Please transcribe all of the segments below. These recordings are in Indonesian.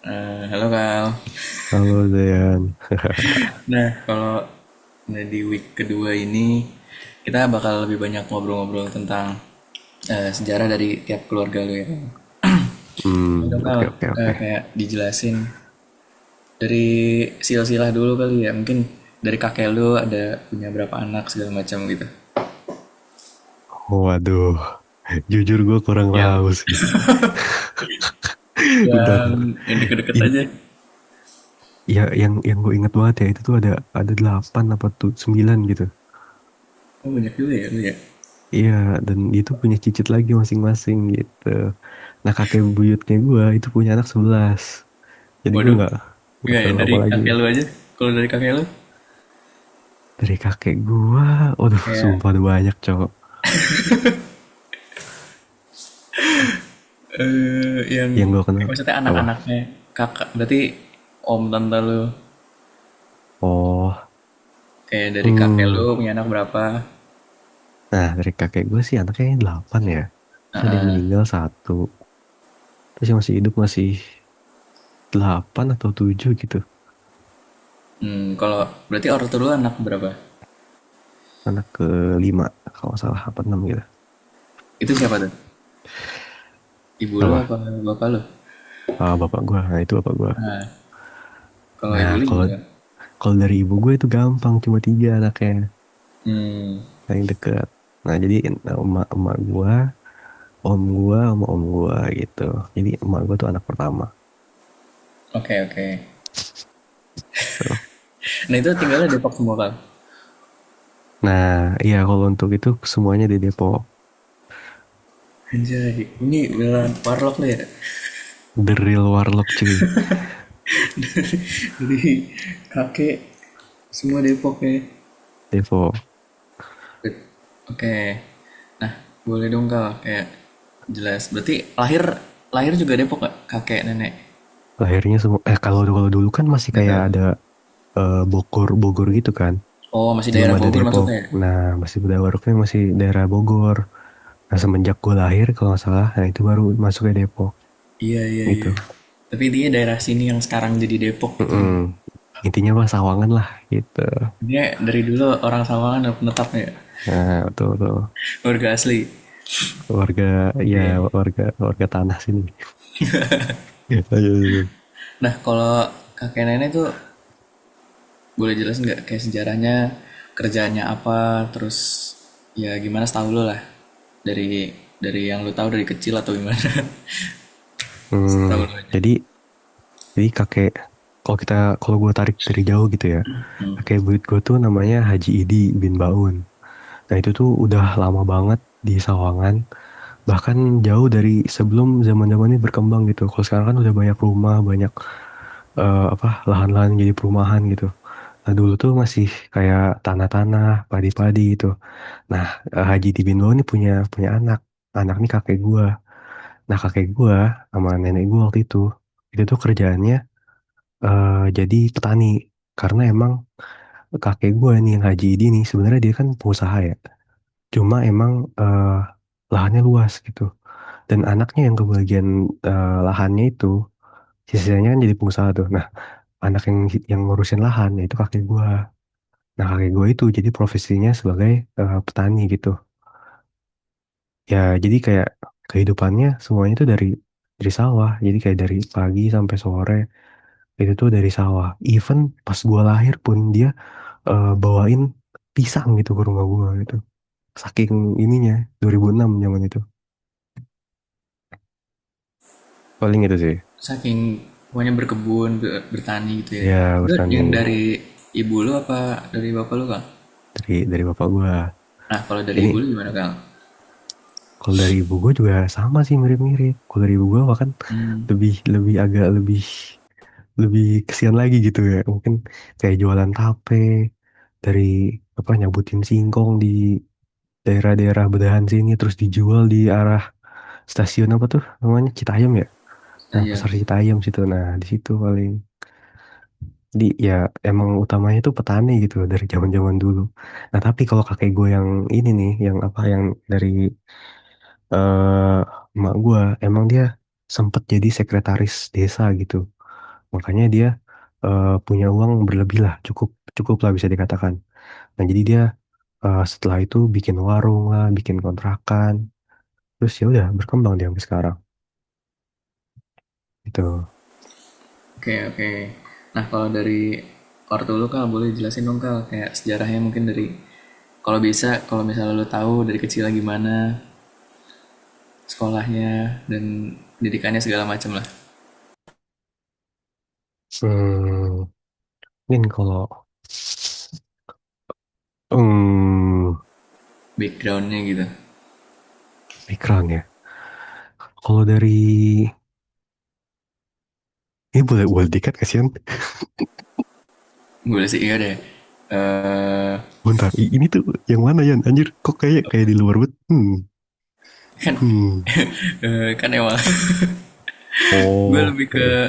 Halo Kal. Halo Zayan. Nah, kalau di week kedua ini kita bakal lebih banyak ngobrol-ngobrol tentang sejarah dari tiap keluarga lu ya. Udah Kal, Oke oke oke. kayak dijelasin dari silsilah dulu kali ya. Mungkin dari kakek lu ada punya berapa anak segala macam gitu. Waduh, jujur gue kurang Yang tahu sih. Bentar. yang deket-deket In, aja. ya yang gue inget banget ya itu tuh ada 8 apa tuh 9 gitu. Oh banyak juga ya lu ya. Iya, dan itu punya cicit lagi masing-masing gitu. Nah kakek buyutnya gue itu punya anak 11. Jadi gue Waduh, nggak enggak ya tahu dari apa lagi. kakek lu aja. Kalau dari kakek lu Dari kakek gue, waduh kayak sumpah ada banyak cowok. yang Yang gue kenal maksudnya apa? anak-anaknya kakak berarti om tante lu Oh, kayak dari kakek lu hmm. punya anak berapa. Nah dari kakek gue sih anaknya 8 ya. Terus ada yang meninggal satu. Terus yang masih hidup masih 8 atau 7 gitu. Kalau berarti ortu lu anak berapa? Anak kelima kalau nggak salah apa 6 gitu. Itu siapa tuh? Ibu lu Apa? apa bapak lu? Bapak gua. Nah itu bapak gua. Nah, kalau Nah ibu lu kalau gimana? kalau dari ibu gue itu gampang cuma 3 anaknya Hmm, paling dekat. Nah jadi emak gua, om gua, sama om gua gitu. Jadi emak gua tuh anak pertama. oke oke. Tuh. Nah itu tinggalnya Depok semua kan? Nah iya kalau untuk itu semuanya di Depok. Anjay, ini beneran warlock lu ya? The real warlock cuy. Dari kakek semua Depok ya? Depok. Oke. Nah, boleh dong Kak kayak jelas. Berarti lahir lahir juga Depok gak? Kakek nenek. Lahirnya semua kalau dulu kan masih Gak kayak tahu. ada Bogor Bogor gitu kan. Oh, masih Belum daerah ada Bogor Depok. maksudnya ya? Nah, masih Waruknya masih daerah Bogor. Nah, semenjak gue lahir kalau nggak salah, nah itu baru masuk ke Depok Iya, iya, gitu. iya. Tapi intinya daerah sini yang sekarang jadi Depok gitu. Mm-mm. Intinya mah Sawangan lah gitu. Ini dari dulu orang Sawangan udah penetapnya ya? Nah, betul tuh Warga asli. warga ya Oke. warga tanah sini. Ayo. Nah, kalau kakek nenek tuh boleh jelasin nggak kayak sejarahnya, kerjaannya apa, terus ya gimana setahu lo lah dari yang lo tahu dari kecil atau gimana? Setahu lo aja. Jadi kakek kalau gue tarik dari jauh gitu ya, kakek buyut gue tuh namanya Haji Idi bin Baun. Nah itu tuh udah lama banget di Sawangan, bahkan jauh dari sebelum zaman-zaman ini berkembang gitu. Kalau sekarang kan udah banyak rumah, banyak apa lahan-lahan jadi perumahan gitu. Nah dulu tuh masih kayak tanah-tanah, padi-padi gitu. Nah Haji Idi bin Baun ini punya punya anak nih kakek gua. Nah kakek gua sama nenek gua waktu itu tuh kerjaannya jadi petani. Karena emang kakek gua nih yang Haji Idi nih sebenarnya dia kan pengusaha ya. Cuma emang lahannya luas gitu. Dan anaknya yang kebagian lahannya itu, sisanya kan jadi pengusaha tuh. Nah, anak yang ngurusin lahan, itu kakek gua. Nah, kakek gua itu jadi profesinya sebagai petani gitu. Ya, jadi kayak kehidupannya semuanya itu dari sawah. Jadi kayak dari pagi sampai sore itu tuh dari sawah. Even pas gua lahir pun dia bawain pisang gitu ke rumah gua gitu. Saking ininya 2006 zaman itu. Paling itu sih. Saking pokoknya berkebun, bertani gitu ya. Ya, Itu bertani yang dari ibu lo apa dari bapak lo Kang? dari bapak gua. Nah, kalau dari Ini ibu lo gimana Kang? kalau dari ibu gua juga sama sih mirip-mirip. Kalau dari ibu gua bahkan Hmm, lebih lebih agak lebih lebih kesian lagi gitu ya. Mungkin kayak jualan tape dari apa nyabutin singkong di daerah-daerah bedahan sini terus dijual di arah stasiun apa tuh namanya Citayam ya. Nah, saya. pasar Citayam situ. Nah, di situ paling. Jadi ya emang utamanya tuh petani gitu dari zaman-zaman dulu. Nah, tapi kalau kakek gue yang ini nih, yang apa yang dari emak gue, emang dia sempet jadi sekretaris desa gitu. Makanya dia punya uang berlebih lah, cukup cukup lah bisa dikatakan. Nah jadi dia setelah itu bikin warung lah, bikin kontrakan, terus ya udah berkembang dia sampai sekarang. Itu. Oke, oke. Nah, kalau dari ortu lu Kal, boleh jelasin dong Kal, kayak sejarahnya mungkin dari, kalau bisa, kalau misalnya lu tahu dari kecil gimana sekolahnya dan pendidikannya segala macam lah, Hmm, mungkin kalau hmm, backgroundnya gitu. background ya. Kalau dari ini boleh boleh dikat kasihan. Boleh sih, iya deh. Bentar, ini tuh yang mana ya? Anjir, kok kayak kayak di luar banget. Kan Hmm. kan emang gue Oh, lebih ke, oke.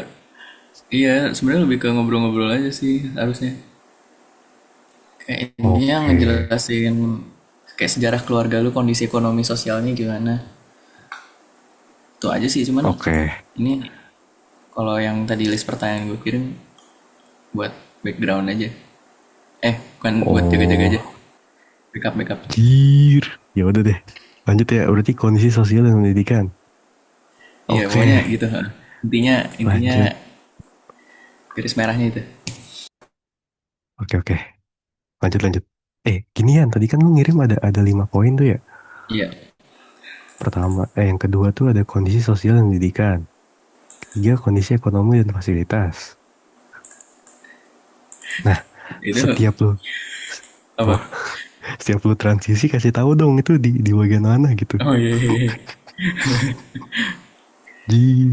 iya sebenarnya lebih ke ngobrol-ngobrol aja sih harusnya. Kayak intinya Oke. ngejelasin kayak sejarah keluarga lu, kondisi ekonomi sosialnya gimana. Itu aja sih, cuman Oke. ini kalau yang tadi list pertanyaan gue kirim buat background aja. Bukan buat jaga-jaga aja. Oh, Backup, backup. jir. Ya udah deh. Lanjut ya, berarti kondisi sosial dan pendidikan. Iya, Oke, pokoknya gitu. Ha. Intinya, intinya lanjut. garis merahnya itu. Oke, oke. Lanjut, lanjut. Ginian, tadi kan lu ngirim ada 5 poin tuh ya. Iya, Pertama, yang kedua tuh ada kondisi sosial dan pendidikan. Ketiga, kondisi ekonomi dan fasilitas. Nah, itu setiap lu apa? apa? Setiap lu transisi kasih tahu dong itu di bagian mana gitu. Oh iya, iya, iya.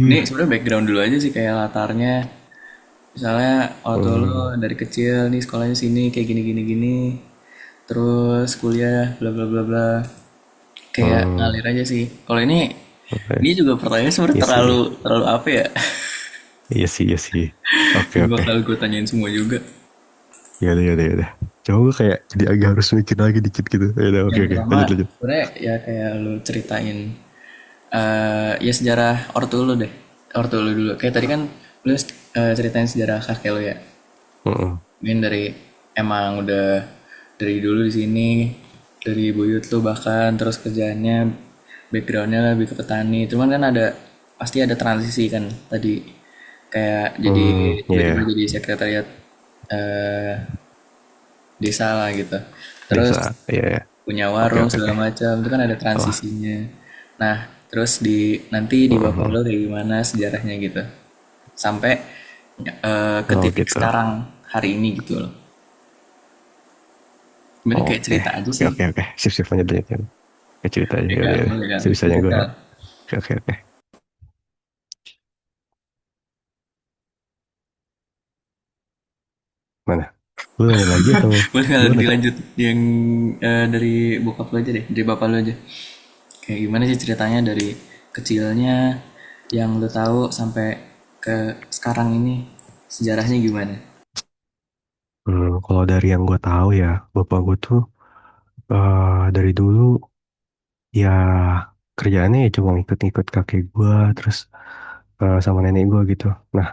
Ini Jir. sebenarnya background dulu aja sih, kayak latarnya. Misalnya waktu lu Hmm, dari kecil nih sekolahnya sini kayak gini gini gini. Terus kuliah bla bla bla bla. Kayak hmm, ngalir aja sih. Kalau ini oke. juga pertanyaan sebenarnya Iya sih. terlalu terlalu apa ya? Iya sih, iya sih. Oke, Gak oke. bakal gue tanyain semua juga. Ya udah, ya udah, ya udah. Coba gue kayak jadi agak harus mikir lagi dikit gitu. Ya udah, oke, Yang oke. pertama Lanjut, lanjut. sebenarnya ya kayak lu ceritain ya sejarah ortu lu deh. Ortu lu dulu. Kayak tadi kan lu ceritain sejarah kakek lu ya. Heeh. Mungkin dari emang udah dari dulu di sini, dari buyut lu bahkan, terus kerjaannya backgroundnya lebih ke petani. Cuman kan ada pasti ada transisi kan tadi, kayak jadi Ya, tiba-tiba ya. jadi sekretariat eh, desa lah gitu. Terus Desa. Ya, ya. punya Oke, warung oke, oke. segala macam, itu kan ada Wah. transisinya. Nah, terus nanti di bapak Heeh. lo kayak gimana sejarahnya gitu, sampai ke Oh, titik gitu. sekarang hari ini gitu loh. Sebenarnya kayak Oke. cerita aja Oke, sih. oke, oke. Sip, sip. Lanjut, lanjut, lanjut. Kayak cerita aja. Ya Ya udah, kan, ya udah. boleh kan, Sebisanya lanjut gue. kan. Oke, oke, oke. Mana? Lu nanya lagi atau Boleh nggak gimana tuh? dilanjut yang dari bokap lo aja deh, dari bapak lo aja. Kayak gimana sih ceritanya dari kecilnya yang lo tahu sampai ke sekarang ini, sejarahnya gimana? Kalau dari yang gue tahu ya, bapak gue tuh dari dulu ya kerjaannya ya cuma ngikut-ngikut kakek gue, terus sama nenek gue gitu. Nah,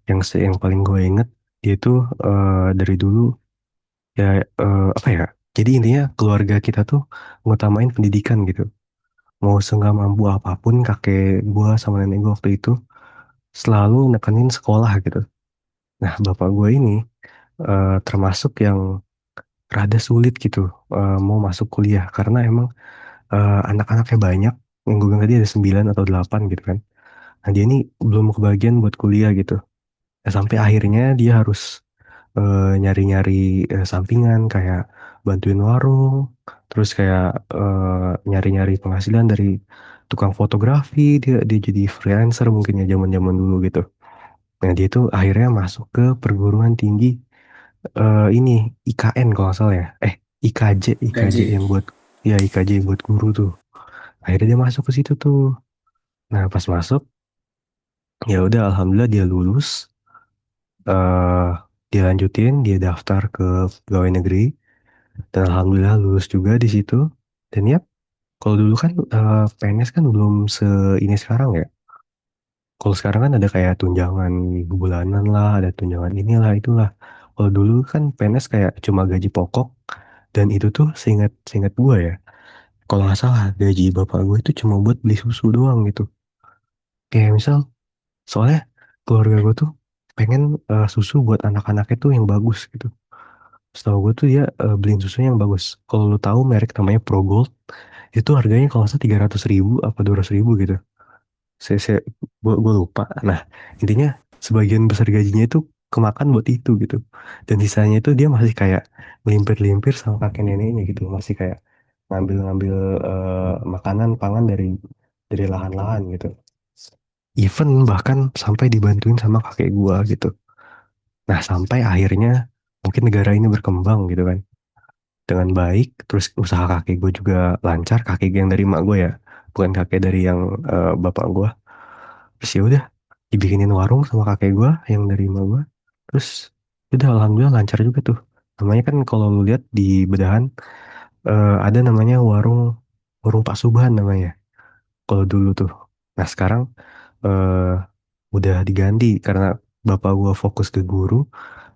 yang paling gue inget dia tuh dari dulu ya apa ya? Jadi intinya keluarga kita tuh ngutamain pendidikan gitu. Mau senggak mampu apapun kakek gue sama nenek gue waktu itu selalu nekenin sekolah gitu. Nah, bapak gue ini termasuk yang rada sulit gitu mau masuk kuliah karena emang anak-anaknya banyak. Yang gue bilang tadi ada 9 atau 8 gitu kan. Nah, dia ini belum kebagian buat kuliah gitu. Ya, sampai akhirnya dia harus nyari-nyari sampingan kayak bantuin warung, terus kayak nyari-nyari penghasilan dari tukang fotografi, dia dia jadi freelancer mungkin ya zaman-zaman dulu gitu. Nah, dia tuh akhirnya masuk ke perguruan tinggi ini IKN kalau nggak salah ya. IKJ IKJ. yang buat ya IKJ buat guru tuh. Akhirnya dia masuk ke situ tuh. Nah, pas masuk ya udah alhamdulillah dia lulus. eh Dia lanjutin, dia daftar ke pegawai negeri dan alhamdulillah lulus juga di situ. Dan ya, kalau dulu kan PNS kan belum se ini sekarang ya. Kalau sekarang kan ada kayak tunjangan bulanan lah, ada tunjangan inilah itulah. Kalau dulu kan PNS kayak cuma gaji pokok, dan itu tuh seingat seingat gue ya, kalau nggak salah gaji bapak gue itu cuma buat beli susu doang gitu. Kayak misal, soalnya keluarga gue tuh pengen susu buat anak-anaknya tuh yang bagus gitu. Setahu gue tuh dia beliin susunya yang bagus. Kalau lu tahu merek namanya Progold, itu harganya kalau nggak salah 300.000 apa 200.000 gitu. Saya gue lupa. Nah, intinya sebagian besar gajinya itu kemakan buat itu gitu. Dan sisanya itu dia masih kayak melimpir-limpir sama kakek neneknya gitu. Masih kayak ngambil-ngambil makanan pangan dari lahan-lahan gitu. Even bahkan sampai dibantuin sama kakek gua gitu. Nah, sampai akhirnya mungkin negara ini berkembang gitu kan. Dengan baik, terus usaha kakek gue juga lancar, kakek yang dari emak gue ya, bukan kakek dari yang bapak gue. Terus ya udah dibikinin warung sama kakek gue yang dari emak gue. Terus udah alhamdulillah lancar juga tuh. Namanya kan kalau lu lihat di Bedahan ada namanya warung warung Pak Subhan namanya. Kalau dulu tuh. Nah sekarang eh, udah diganti karena bapak gue fokus ke guru.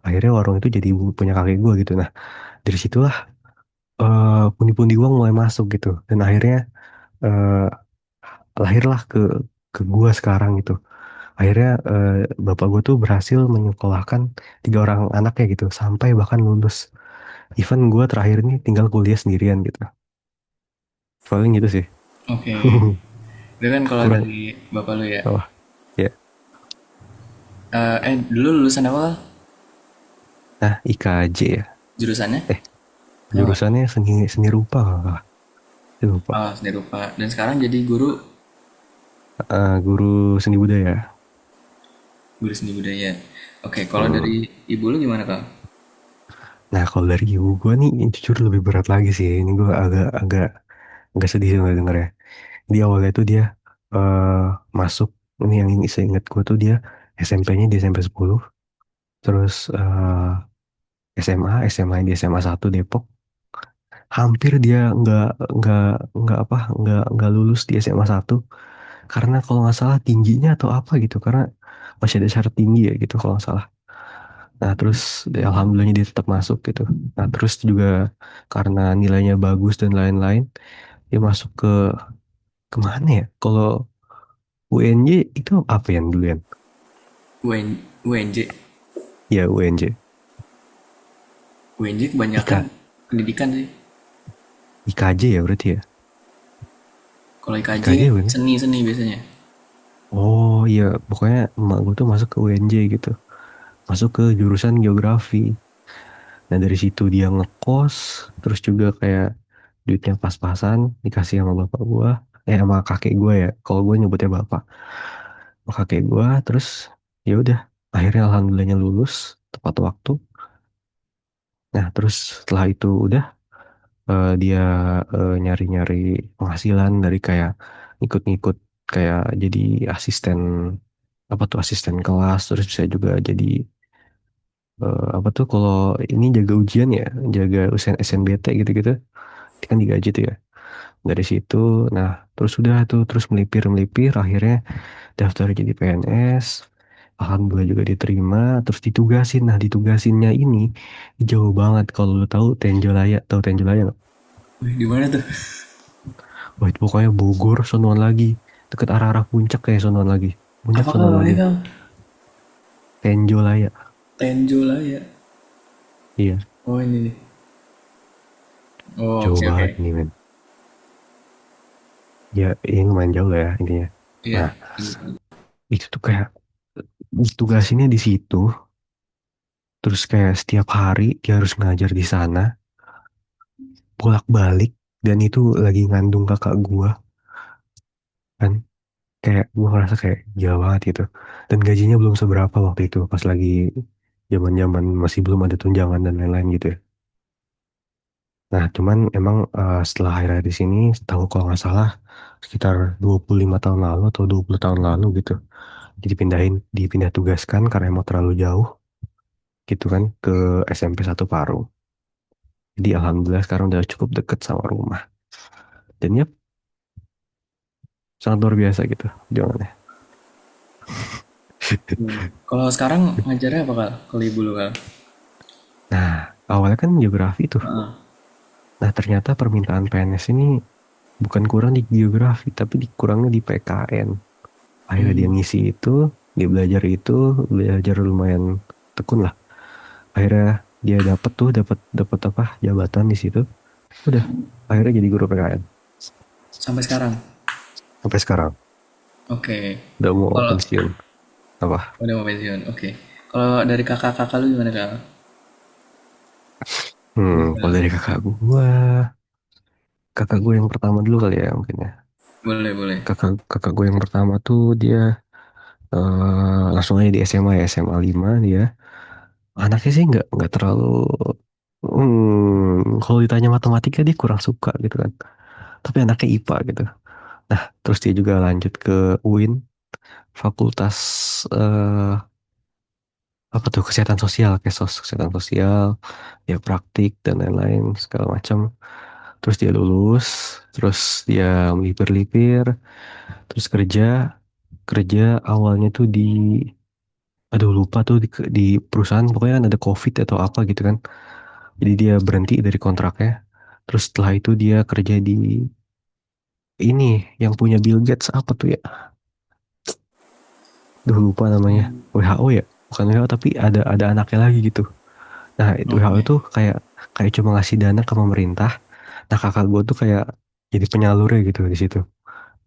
Akhirnya warung itu jadi punya kakek gue gitu. Nah dari situlah pundi-pundi uang mulai masuk gitu. Dan akhirnya eh, lahirlah ke gue sekarang gitu. Akhirnya bapak gue tuh berhasil menyekolahkan 3 orang anaknya gitu sampai bahkan lulus. Even gue terakhir ini tinggal kuliah sendirian gitu. Paling gitu sih. Oke. Itu kan kalau Kurang dari bapak lu ya. apa ya. Dulu lulusan apa? Nah, IKJ ya. Jurusannya? Eh, Tahu nggak? jurusannya seni seni rupa kalau nggak salah. Saya lupa. Oh, seni rupa. Dan sekarang jadi guru, Guru seni budaya. guru seni budaya. Oke, kalau Hmm. dari ibu lu gimana, Kak? Nah, kalau dari ibu gue nih jujur lebih berat lagi sih. Ini gue agak agak agak sedih denger ya. Di awalnya tuh dia eh masuk, ini yang ini saya ingat gue tuh dia SMP-nya di SMP 10, terus SMA di SMA 1 Depok. Hampir dia nggak nggak apa nggak lulus di SMA 1 karena kalau nggak salah tingginya atau apa gitu, karena masih ada syarat tinggi ya gitu kalau nggak salah. Nah terus alhamdulillahnya dia tetap masuk gitu. Nah terus juga karena nilainya bagus dan lain-lain, dia masuk kemana ya? Kalau UNJ itu apa yang dulu ya? UNJ. Ya UNJ. UNJ kebanyakan IK, pendidikan sih. IKJ ya berarti ya? Kalau IKJ IKJ bukan sih? seni-seni biasanya. Oh iya, pokoknya emak gue tuh masuk ke UNJ gitu. Masuk ke jurusan geografi. Nah dari situ dia ngekos, terus juga kayak duitnya pas-pasan dikasih sama bapak gua, sama kakek gua ya. Kalau gue nyebutnya bapak, sama kakek gua, terus ya udah, akhirnya alhamdulillahnya lulus tepat waktu. Nah terus setelah itu udah dia nyari-nyari penghasilan dari kayak ikut-ikut kayak jadi asisten, apa tuh asisten kelas, terus bisa juga jadi apa tuh kalau ini jaga ujian ya, jaga ujian SNBT gitu-gitu, itu kan digaji tuh ya. Dari situ, nah terus udah tuh terus melipir-melipir, akhirnya daftar jadi PNS. Alhamdulillah juga diterima, terus ditugasin. Nah ditugasinnya ini jauh banget. Kalau lu tahu Tenjolaya, tahu Tenjolaya nggak? Wih, di mana tuh? Wah itu pokoknya Bogor sonoan lagi, deket arah-arah puncak kayak sonoan lagi, puncak Apa kak sonoan namanya lagi. kak? Tenjolaya, Tenjo lah ya. iya, Oh ini nih. Oh jauh oke oke. banget nih men. Ya ini lumayan jauh lah ya intinya. Iya. Nah itu tuh kayak ditugasinnya di situ, terus kayak setiap hari dia harus ngajar di sana, bolak-balik, dan itu lagi ngandung kakak gua kan. Kayak gua ngerasa kayak gila banget gitu, dan gajinya belum seberapa waktu itu pas lagi zaman-zaman masih belum ada tunjangan dan lain-lain gitu ya. Nah cuman emang setelah akhir-akhir di sini, tahu kalau nggak salah sekitar 25 tahun lalu atau 20 tahun lalu gitu, jadi dipindah tugaskan karena emang terlalu jauh gitu kan ke SMP 1 Parung. Jadi alhamdulillah sekarang udah cukup deket sama rumah. Dan ya sangat luar biasa gitu, jangan ya. Kalau sekarang ngajarnya apa kal? Kalau ibu lu kal? Nah, awalnya kan geografi tuh. Heeh. Nah, ternyata permintaan PNS ini bukan kurang di geografi, tapi dikurangnya di PKN. Akhirnya dia Hmm. ngisi itu, belajar lumayan tekun lah. Akhirnya dia dapet tuh, dapat dapat apa, jabatan di situ. Udah, akhirnya jadi guru PKN. Sampai sekarang. Sampai sekarang, Oke. udah mau Kalau pensiun. Apa? udah mau pensiun, oke. Kalau dari kakak-kakak lu gimana kal? Kalau Bisa. dari kakak gue yang pertama dulu kali ya mungkin ya. Boleh boleh. Kakak gue yang pertama tuh dia langsung aja di SMA ya, SMA 5 dia. Anaknya sih nggak terlalu, kalau ditanya matematika dia kurang suka gitu kan. Tapi anaknya IPA gitu. Nah, terus dia juga lanjut ke UIN, Fakultas eh, apa tuh, kesehatan sosial, kesehatan sosial, dia praktik dan lain-lain segala macam. Terus dia lulus, terus dia melipir-lipir, terus kerja, kerja awalnya tuh di, aduh lupa tuh di perusahaan, pokoknya kan ada COVID atau apa gitu kan. Jadi dia berhenti dari kontraknya. Terus setelah itu dia kerja di ini yang punya Bill Gates, apa tuh ya? Duh lupa namanya. WHO ya? Bukan WHO tapi ada anaknya lagi gitu. Nah, itu WHO Oke. tuh kayak kayak cuma ngasih dana ke pemerintah. Nah, kakak gue tuh kayak jadi penyalurnya gitu di situ.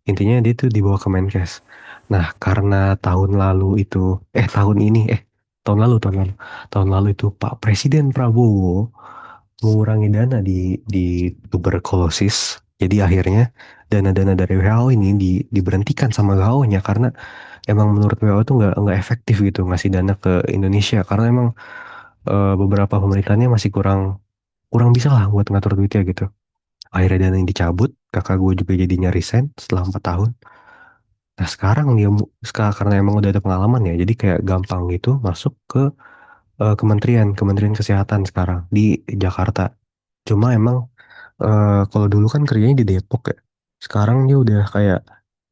Intinya dia tuh dibawa ke Menkes. Nah, karena tahun lalu itu, tahun ini, tahun lalu itu Pak Presiden Prabowo mengurangi dana di tuberkulosis. Jadi akhirnya dana-dana dari WHO ini diberhentikan sama WHO-nya karena emang menurut WHO tuh nggak efektif gitu ngasih dana ke Indonesia karena emang beberapa pemerintahnya masih kurang kurang bisa lah buat ngatur duitnya gitu. Akhirnya dana yang dicabut, kakak gue juga jadinya resign setelah 4 tahun. Nah sekarang sekarang karena emang udah ada pengalaman ya, jadi kayak gampang gitu masuk ke Kementerian Kesehatan sekarang di Jakarta. Cuma emang kalau dulu kan kerjanya di Depok ya, sekarang dia udah kayak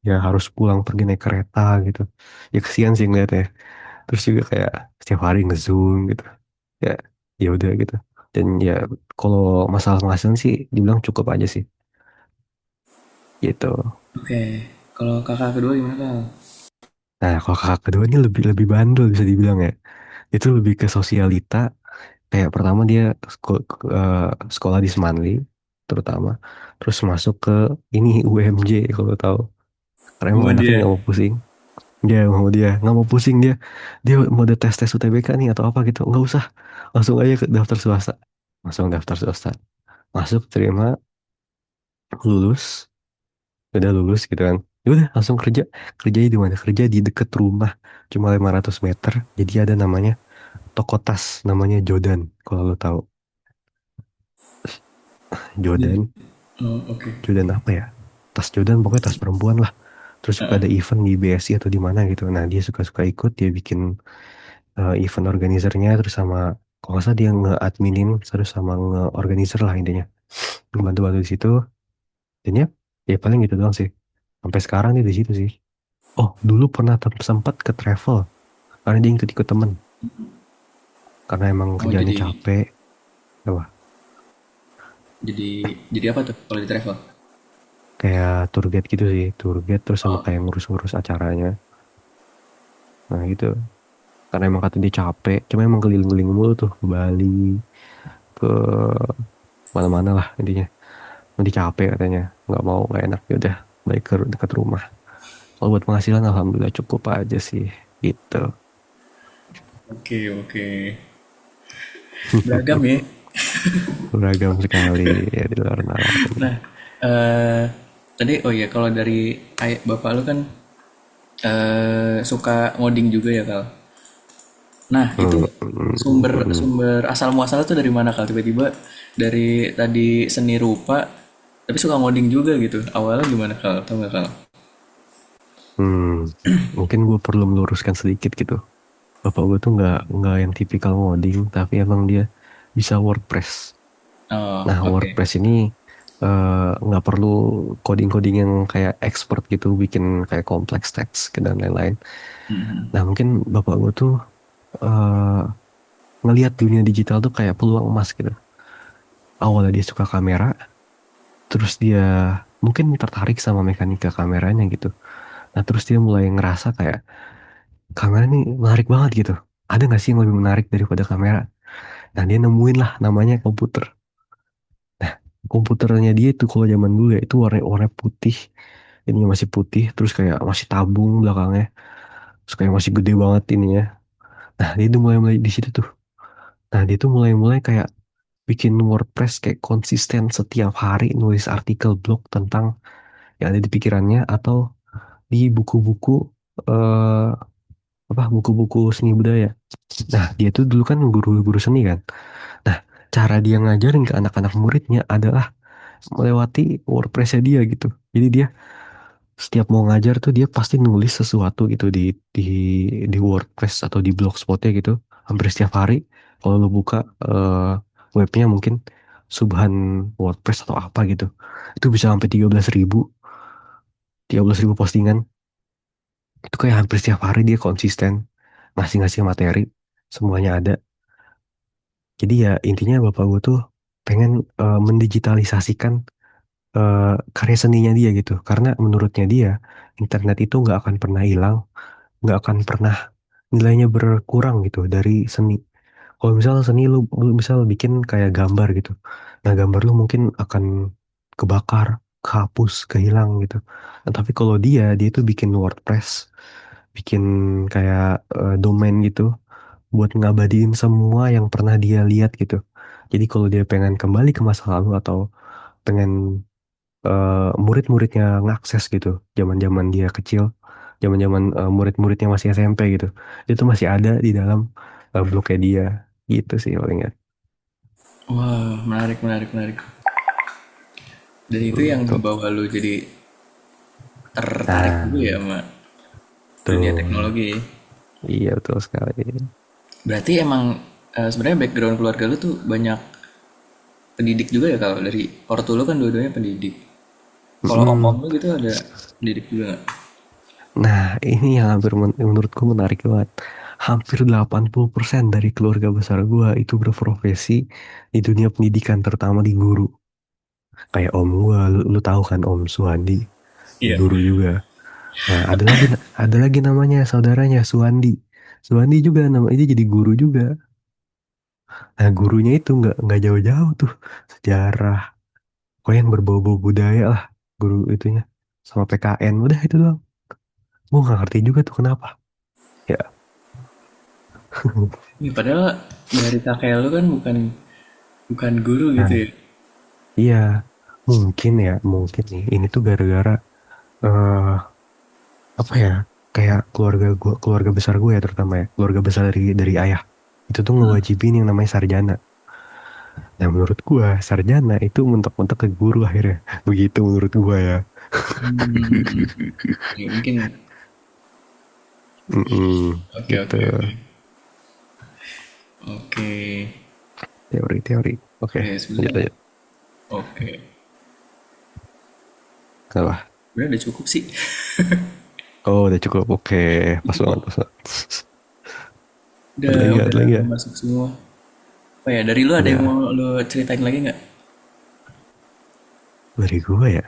ya harus pulang pergi naik kereta gitu. Ya kesian sih ngeliatnya. Terus juga kayak setiap hari nge-zoom gitu. Ya ya udah gitu. Dan ya kalau masalah penghasilan sih dibilang cukup aja sih gitu. Oke. Kalau kakak kedua gimana kal? Nah, kalau kakak kedua ini lebih lebih bandel bisa dibilang ya. Itu lebih ke sosialita. Kayak pertama dia sekolah di Semanli, terutama. Terus masuk ke ini UMJ kalau tahu. Karena emang Oh anaknya dia. nggak mau pusing. Dia nggak mau pusing dia. Dia mau ada tes tes UTBK nih atau apa gitu. Nggak usah. Langsung aja ke daftar swasta. Langsung daftar swasta. Masuk terima, lulus. Udah lulus gitu kan. Ya udah langsung kerja. Kerjanya di mana? Kerja di deket rumah. Cuma 500 meter. Jadi ada namanya toko tas namanya Jodan kalau lo tahu. Jadi. Jodan, Oh, oke. Jodan apa ya? Tas Jodan pokoknya tas perempuan lah. Terus suka ada event di BSI atau di mana gitu. Nah dia suka-suka ikut, dia bikin event organizernya terus sama kalau nggak salah dia nge-adminin terus sama nge-organizer lah intinya. Bantu-bantu di situ. Dan ya, ya paling gitu doang sih. Sampai sekarang dia di situ sih. Oh, dulu pernah sempat ke travel karena dia ikut-ikut temen. Karena emang Oh kerjaannya jadi capek. Apa? jadi apa tuh kalau di travel? Kayak tour guide gitu sih, tour guide terus sama Oh, kayak ngurus-ngurus acaranya. Nah gitu. Karena emang kata dia capek, cuma emang keliling-keliling mulu tuh ke Bali, ke mana-mana lah intinya. Nanti capek katanya, nggak mau, nggak enak, ya udah balik ke dekat rumah. Kalau buat penghasilan alhamdulillah cukup aja sih, gitu. oke oke. Beragam ya. Beragam sekali ya di luar nalar ini. Nah, tadi oh iya kalau dari ayah bapak lu kan suka ngoding juga ya kal. Nah itu Hmm, sumber hmm. sumber asal muasal tuh dari mana kal? Tiba-tiba dari tadi seni rupa tapi suka ngoding juga gitu. Awalnya gimana kal? Tahu nggak kal? Hmm, mungkin gue perlu meluruskan sedikit gitu. Bapak gue tuh nggak yang tipikal ngoding, tapi emang dia bisa WordPress. Oh Nah, oke. WordPress ini nggak perlu coding-coding yang kayak expert gitu, bikin kayak kompleks teks dan lain-lain. Nah mungkin bapak gue tuh eh ngelihat dunia digital tuh kayak peluang emas gitu. Awalnya dia suka kamera, terus dia mungkin tertarik sama mekanika kameranya gitu. Nah terus dia mulai ngerasa kayak kamera ini menarik banget gitu. Ada nggak sih yang lebih menarik daripada kamera? Nah dia nemuin lah namanya komputer. Nah komputernya dia itu kalau zaman dulu ya itu warna putih. Ininya masih putih, terus kayak masih tabung belakangnya. Terus kayak masih gede banget ininya. Nah dia tuh mulai-mulai di situ tuh. Nah dia tuh mulai-mulai kayak bikin WordPress kayak konsisten setiap hari nulis artikel blog tentang yang ada di pikirannya atau di buku-buku eh buku-buku seni budaya. Nah, dia tuh dulu kan guru-guru seni kan. Nah, cara dia ngajarin ke anak-anak muridnya adalah melewati WordPress-nya dia gitu. Jadi dia setiap mau ngajar tuh dia pasti nulis sesuatu gitu di di WordPress atau di Blogspot-nya gitu. Hampir setiap hari kalau lu buka webnya mungkin Subhan WordPress atau apa gitu. Itu bisa sampai 13.000 postingan. Itu kayak hampir setiap hari dia konsisten ngasih-ngasih materi, semuanya ada. Jadi ya intinya bapak gue tuh pengen mendigitalisasikan karya seninya dia gitu. Karena menurutnya dia internet itu nggak akan pernah hilang, nggak akan pernah nilainya berkurang gitu dari seni. Kalau misal seni lu misal bikin kayak gambar gitu. Nah gambar lu mungkin akan kebakar, kehapus, kehilang gitu. Nah, tapi kalau dia itu bikin WordPress, bikin kayak domain gitu buat ngabadiin semua yang pernah dia lihat gitu. Jadi kalau dia pengen kembali ke masa lalu atau pengen murid-muridnya ngakses gitu, zaman-zaman dia kecil, zaman-zaman murid-muridnya masih SMP gitu, itu masih ada di dalam blognya dia gitu sih paling ya. Wah, menarik, menarik, menarik. Dan itu yang Tuh. membawa lu jadi tertarik Nah, juga ya sama dunia tuh. teknologi. Iya betul sekali. Berarti emang sebenarnya background keluarga lu tuh banyak pendidik juga ya, kalau dari ortu lu kan dua-duanya pendidik. Kalau om-om Mm-mm. lu gitu ada pendidik juga nggak? Nah, ini yang hampir menurutku menarik banget. Hampir 80% dari keluarga besar gua itu berprofesi di dunia pendidikan, terutama di guru. Kayak om gua, lu tahu kan Om Suwandi, Iya. guru juga. Nah, ada lagi namanya saudaranya Suwandi. Suwandi juga nama ini jadi guru juga. Nah, gurunya itu nggak jauh-jauh tuh sejarah, kok yang berbau-bau budaya lah guru itunya sama PKN udah itu doang. Gua nggak ngerti juga tuh kenapa. Ya, Iya, padahal dari kakek lu kan bukan bukan guru gitu nah ya. iya mungkin nih ini tuh gara-gara eh apa ya kayak keluarga besar gue ya terutama ya keluarga besar dari ayah itu tuh ngewajibin yang namanya sarjana. Nah menurut gue sarjana itu mentok-mentok ke guru akhirnya begitu menurut gue ya. Hmm, ya mungkin. Mm-mm, Oke, gitu oke, oke. Oke. teori-teori. Oke Ya lanjut sebenarnya lanjut. oke. Kenapa? Sebenarnya udah cukup sih. Oh udah cukup oke pas banget Cukup. pas banget. Ada Udah lagi ada udah lagi ya masuk semua. Oh ya, dari lu ada yang udah mau lu ceritain lagi nggak? dari gue ya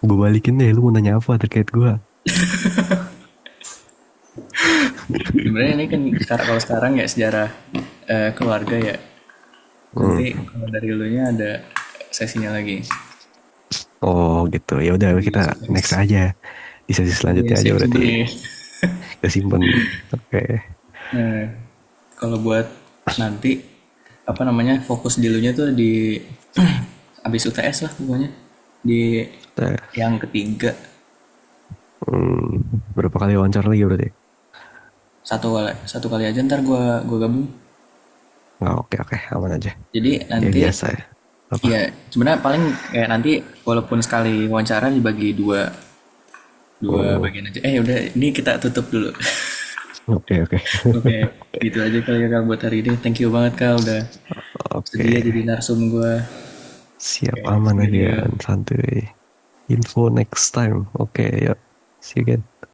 gue balikin deh lu mau nanya apa terkait gue. Sebenarnya ini kan sekarang, kalau sekarang ya sejarah keluarga ya. Nanti Hmm. kalau dari lu nya ada sesinya lagi. Oh gitu ya udah kita Jadi next sukses. aja di sesi Iya, selanjutnya aja siap berarti simpen nih. kita simpen. Oke. Nah, kalau buat nanti apa namanya fokus di lu nya tuh di abis UTS lah pokoknya di Nah, yang ketiga. berapa kali wawancara lagi berarti? Satu kali aja ntar gua gabung. Oh, oke oke aman aja. Jadi Ya nanti biasa ya. Apa? ya sebenarnya paling kayak nanti walaupun sekali wawancara dibagi dua dua Hmm, bagian aja. Udah ini kita tutup dulu. oke oke. Oke, gitu aja kali ya Kak buat hari ini. Thank you banget Kak udah Oke. sedia jadi narsum gue. Siap Oke, aman see aja you. santuy. Info next time. Oke, yuk. See you again.